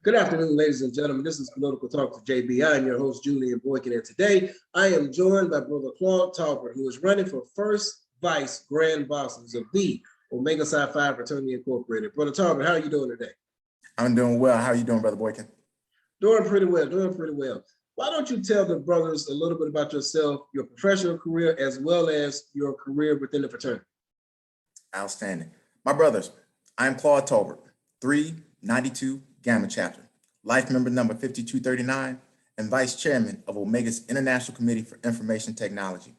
Good afternoon, ladies and gentlemen. This is Political Talk with JB. I am your host, Julian Boykin, and today I am joined by Brother Claude Tolbert, who is running for first vice grand bosses of the Omega Psi Phi Fraternity Incorporated. Brother Tolbert, how are you doing today? I'm doing well. How are you doing, Brother Boykin? Doing pretty well, Why don't you tell the brothers a little bit about yourself, your professional career, as well as your career within the fraternity? Outstanding. My brothers, I'm Claude Tolbert, 392 Gamma Chapter, life member number 5239, and Vice Chairman of Omega's International Committee for Information Technology.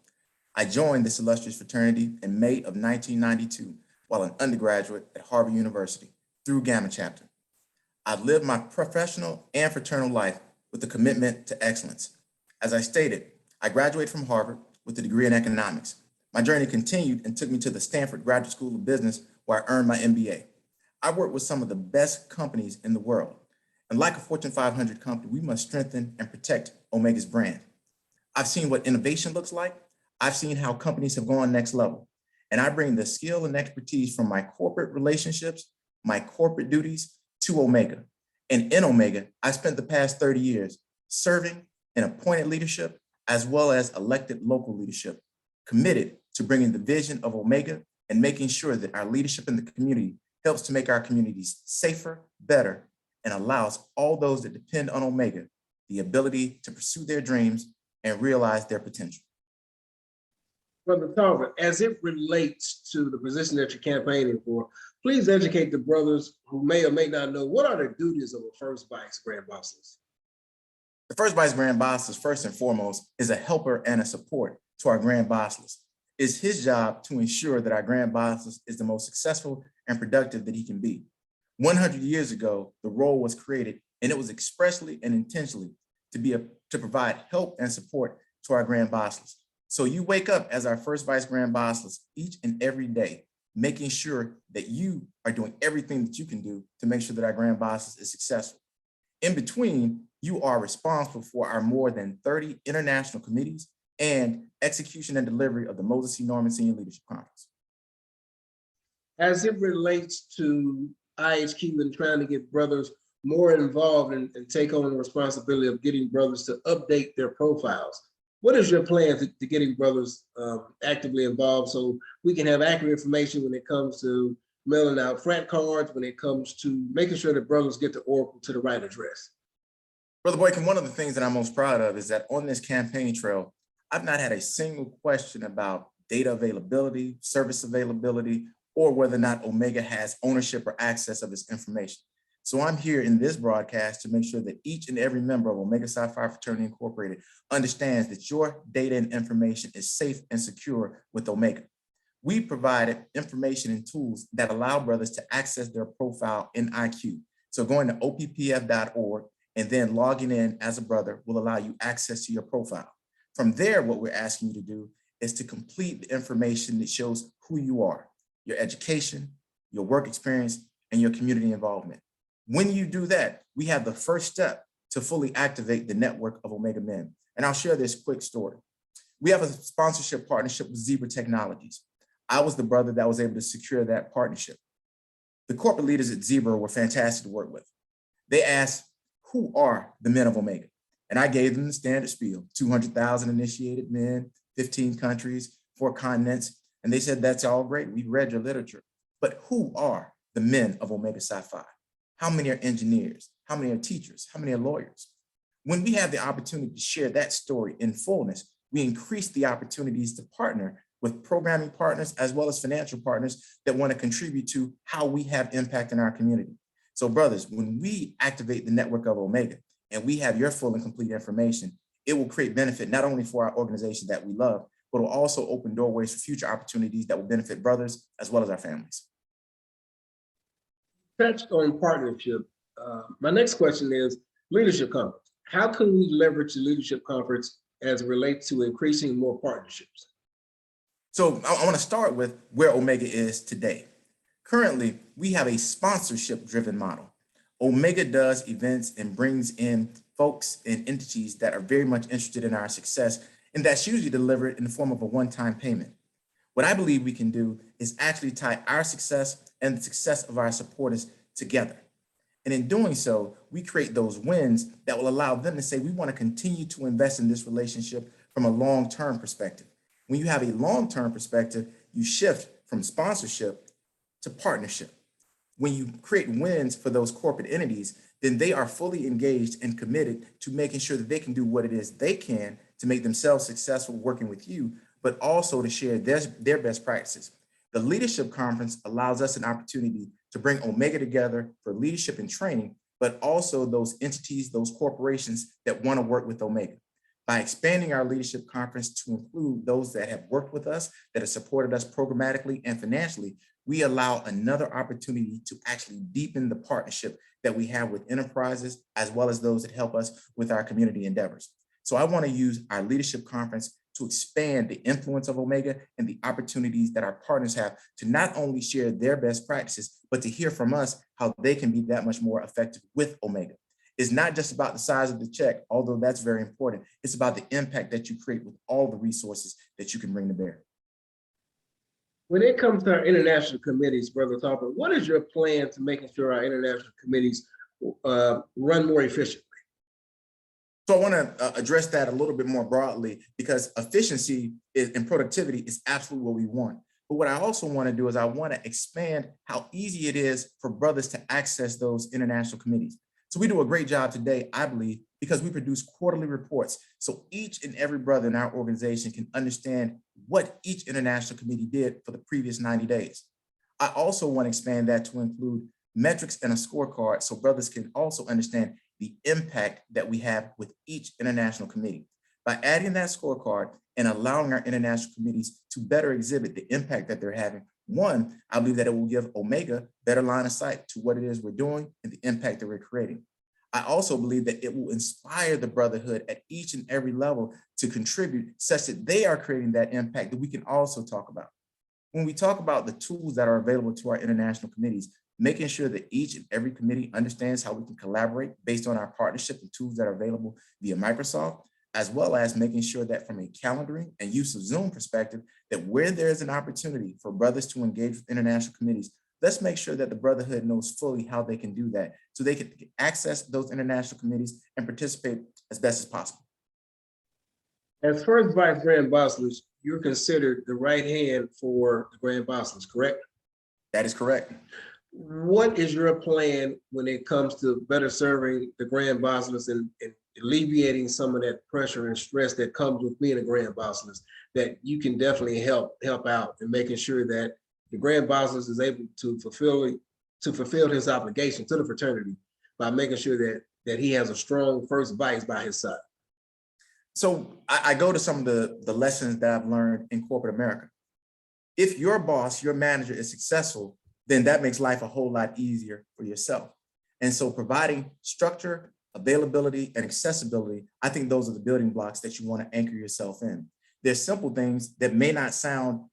I joined this illustrious fraternity in May of 1992 while an undergraduate at Harvard University through Gamma Chapter. I've lived my professional and fraternal life with a commitment to excellence. As I stated, I graduated from Harvard with a degree in economics. My journey continued and took me to the Stanford Graduate School of Business, where I earned my MBA. I work with some of the best companies in the world. And like a Fortune 500 company, we must strengthen and protect Omega's brand. I've seen what innovation looks like. I've seen how companies have gone next level. And I bring the skill and expertise from my corporate relationships, my corporate duties to Omega. And in Omega, I spent the past 30 years serving in appointed leadership as well as elected local leadership, committed to bringing the vision of Omega and making sure that our leadership in the community helps to make our communities safer, better, and allows all those that depend on Omega the ability to pursue their dreams and realize their potential. Brother Tolbert, as it relates to the position that you're campaigning for, please educate the brothers who may or may not know what are the duties of a first vice grand bosses. The first vice grand bosses, first and foremost, is a helper and a support to our grand bosses. It's his job to ensure that our grand bosses is the most successful and productive that he can be. 100 years ago, the role was created, and it was expressly and intentionally to provide help and support to our grand bosses. So you wake up as our first vice grand bosses each and every day, making sure that you are doing everything that you can do to make sure that our grand bosses is successful. In between, you are responsible for our more than 30 international committees and execution and delivery of the Moses C. Norman Senior Leadership Conference. As it relates to IHQ and trying to get brothers more involved and take on the responsibility of getting brothers to update their profiles, what is your plan to getting brothers actively involved so we can have accurate information when it comes to mailing out frat cards, when it comes to making sure that brothers get the oracle to the right address? Brother Boykin, one of the things that I'm most proud of is that on this campaign trail, I've not had a single question about data availability, service availability, or whether or not Omega has ownership or access of this information. So I'm here in this broadcast to make sure that each and every member of Omega Psi Phi Fraternity Incorporated understands that your data and information is safe and secure with Omega. We provided information and tools that allow brothers to access their profile in IQ. So going to oppf.org and then logging in as a brother will allow you access to your profile. From there, what we're asking you to do is to complete the information that shows who you are, your education, your work experience, and your community involvement. When you do that, we have the first step to fully activate the network of Omega Men. And I'll share this quick story. We have a sponsorship partnership with Zebra Technologies. I was the brother that was able to secure that partnership. The corporate leaders at Zebra were fantastic to work with. They asked, who are the men of Omega? And I gave them the standard spiel, 200,000 initiated men, 15 countries, 4 continents. And they said, that's all great. We read your literature. But who are the men of Omega Psi Phi? How many are engineers? How many are teachers? How many are lawyers? When we have the opportunity to share that story in fullness, we increase the opportunities to partner with programming partners as well as financial partners that want to contribute to how we have impact in our community. So brothers, when we activate the network of Omega and we have your full and complete information, it will create benefit not only for our organization that we love, but will also open doorways for future opportunities that will benefit brothers as well as our families. Touched on partnership. My next question is leadership conference. How can we leverage the leadership conference as it relates to increasing more partnerships? So I want to start with where Omega is today. Currently, we have a sponsorship-driven model. Omega does events and brings in folks and entities that are very much interested in our success, and that's usually delivered in the form of a one-time payment. What I believe we can do is actually tie our success and the success of our supporters together. And in doing so, we create those wins that will allow them to say, we want to continue to invest in this relationship from a long-term perspective. When you have a long-term perspective, you shift from sponsorship to partnership. When you create wins for those corporate entities, then they are fully engaged and committed to making sure that they can do what it is they can to make themselves successful working with you, but also to share their best practices. The Leadership Conference allows us an opportunity to bring Omega together for leadership and training, but also those entities, those corporations that want to work with Omega. By expanding our Leadership Conference to include those that have worked with us, that have supported us programmatically and financially, we allow another opportunity to actually deepen the partnership that we have with enterprises, as well as those that help us with our community endeavors. So I want to use our Leadership Conference to expand the influence of Omega and the opportunities that our partners have to not only share their best practices, but to hear from us how they can be that much more effective with Omega. It's not just about the size of the check, although that's very important. It's about the impact that you create with all the resources that you can bring to bear. When it comes to our international committees, Brother Tolbert, what is your plan to making sure our international committees run more efficiently? So I want to address that a little bit more broadly, because efficiency and productivity is absolutely what we want. But what I also want to do is I want to expand how easy it is for brothers to access those international committees. So we do a great job today, I believe, because we produce quarterly reports. So each and every brother in our organization can understand what each international committee did for the previous 90 days. I also want to expand that to include metrics and a scorecard so brothers can also understand the impact that we have with each international committee. By adding that scorecard and allowing our international committees to better exhibit the impact that they're having, one, I believe that it will give Omega better line of sight to what it is we're doing and the impact that we're creating. I also believe that it will inspire the brotherhood at each and every level to contribute such that they are creating that impact that we can also talk about. When we talk about the tools that are available to our international committees, making sure that each and every committee understands how we can collaborate based on our partnership and tools that are available via Microsoft, as well as making sure that from a calendaring and use of Zoom perspective, that where there's an opportunity for brothers to engage with international committees, let's make sure that the brotherhood knows fully how they can do that so they can access those international committees and participate as best as possible. As first Vice Grand Bachelors, you're considered the right hand for the Grand Bachelors, correct? That is correct. What is your plan when it comes to better serving the Grand Bachelors and alleviating some of that pressure and stress that comes with being a Grand Bachelors, that you can definitely help out in making sure that the Grand Bachelors is able to fulfill his obligation to the fraternity by making sure that he has a strong first vice by his side? So I go to some of the lessons that I've learned in corporate America. If your boss, your manager is successful, then that makes life a whole lot easier for yourself. And so providing structure, availability, and accessibility, I think those are the building blocks that you want to anchor yourself in. There's simple things that may not sound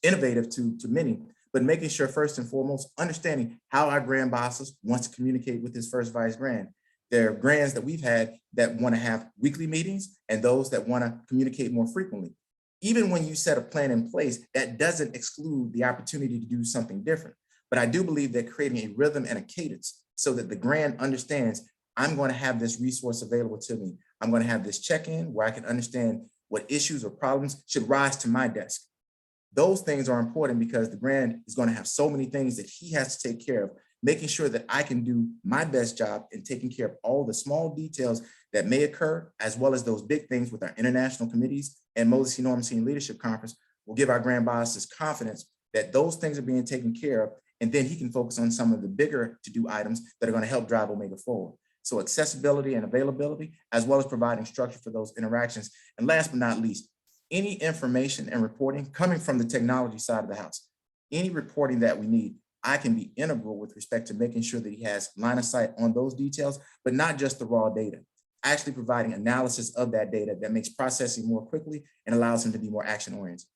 innovative to many, but making sure first and foremost, understanding how our Grand Bachelors wants to communicate with his first Vice Grand. There are grands that we've had that want to have weekly meetings and those that want to communicate more frequently. Even when you set a plan in place, that doesn't exclude the opportunity to do something different. But I do believe that creating a rhythm and a cadence so that the grand understands, I'm going to have this resource available to me. I'm going to have this check-in where I can understand what issues or problems should rise to my desk. Those things are important because the grand is going to have so many things that he has to take care of, making sure that I can do my best job in taking care of all the small details that may occur, as well as those big things with our international committees and Moses Normancy and Leadership Conference will give our Grand Bosses confidence that those things are being taken care of, and then he can focus on some of the bigger to-do items that are going to help drive Omega forward. So accessibility and availability, as well as providing structure for those interactions. And last but not least, any information and reporting coming from the technology side of the house, any reporting that we need, I can be integral with respect to making sure that he has line of sight on those details, but not just the raw data, actually providing analysis of that data that makes processing more quickly and allows him to be more action-oriented.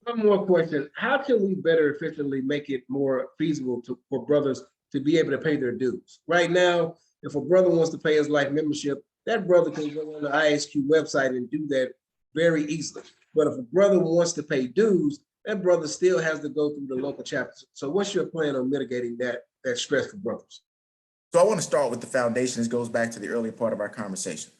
One more question. How can we better efficiently make it more feasible for brothers to be able to pay their dues? Right now, if a brother wants to pay his life membership, that brother can go on the IHQ website and do that very easily. But if a brother wants to pay dues, that brother still has to go through the local chapters. So what's your plan on mitigating that that stress for brothers? So I want to start with the foundation. This goes back to the earlier part of our conversation.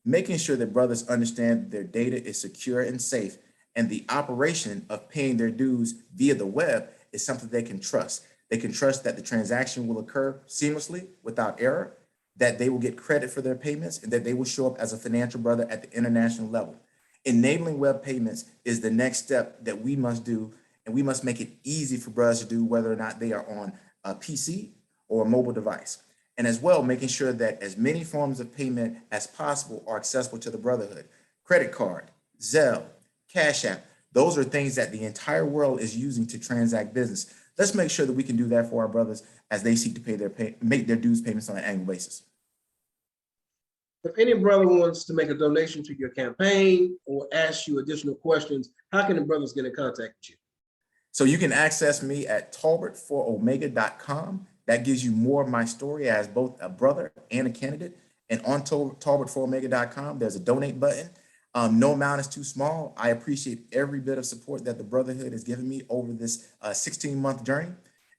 Making sure that brothers understand that their data is secure and safe, and the operation of paying their dues via the web is something they can trust. They can trust that the transaction will occur seamlessly without error, that they will get credit for their payments, and that they will show up as a financial brother at the international level. Enabling web payments is the next step that we must do, and we must make it easy for brothers to do, whether or not they are on a PC or a mobile device. And as well, making sure that as many forms of payment as possible are accessible to the brotherhood. Credit card, Zelle, Cash App, those are things that the entire world is using to transact business. Let's make sure that we can do that for our brothers as they seek to make their dues payments on an annual basis. If any brother wants to make a donation to your campaign or ask you additional questions, how can the brothers get in contact with you? So you can access me at Tolbert4Omega.com. That gives you more of my story as both a brother and a candidate. And on Tolbert4Omega.com, there's a donate button. No amount is too small. I appreciate every bit of support that the brotherhood has given me over this 16-month journey.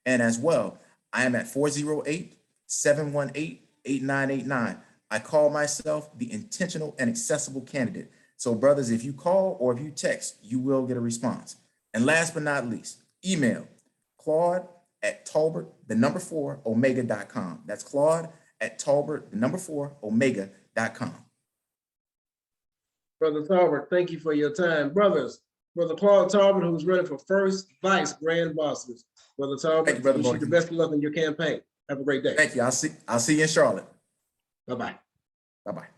And as well, I am at 408-718-8989. I call myself the intentional and accessible candidate. So brothers, if you call or if you text, you will get a response. And last but not least, email Claude@Tolbert4Omega.com. That's Claude@Tolbert4Omega.com. Brother Tolbert, thank you for your time. Brothers, Brother Claude Tolbert, who's running for first vice grand bosses. Brother Tolbert, wish you the best of luck in your campaign. Have a great day. Thank you. I'll see you in Charlotte. Bye-bye. Bye-bye.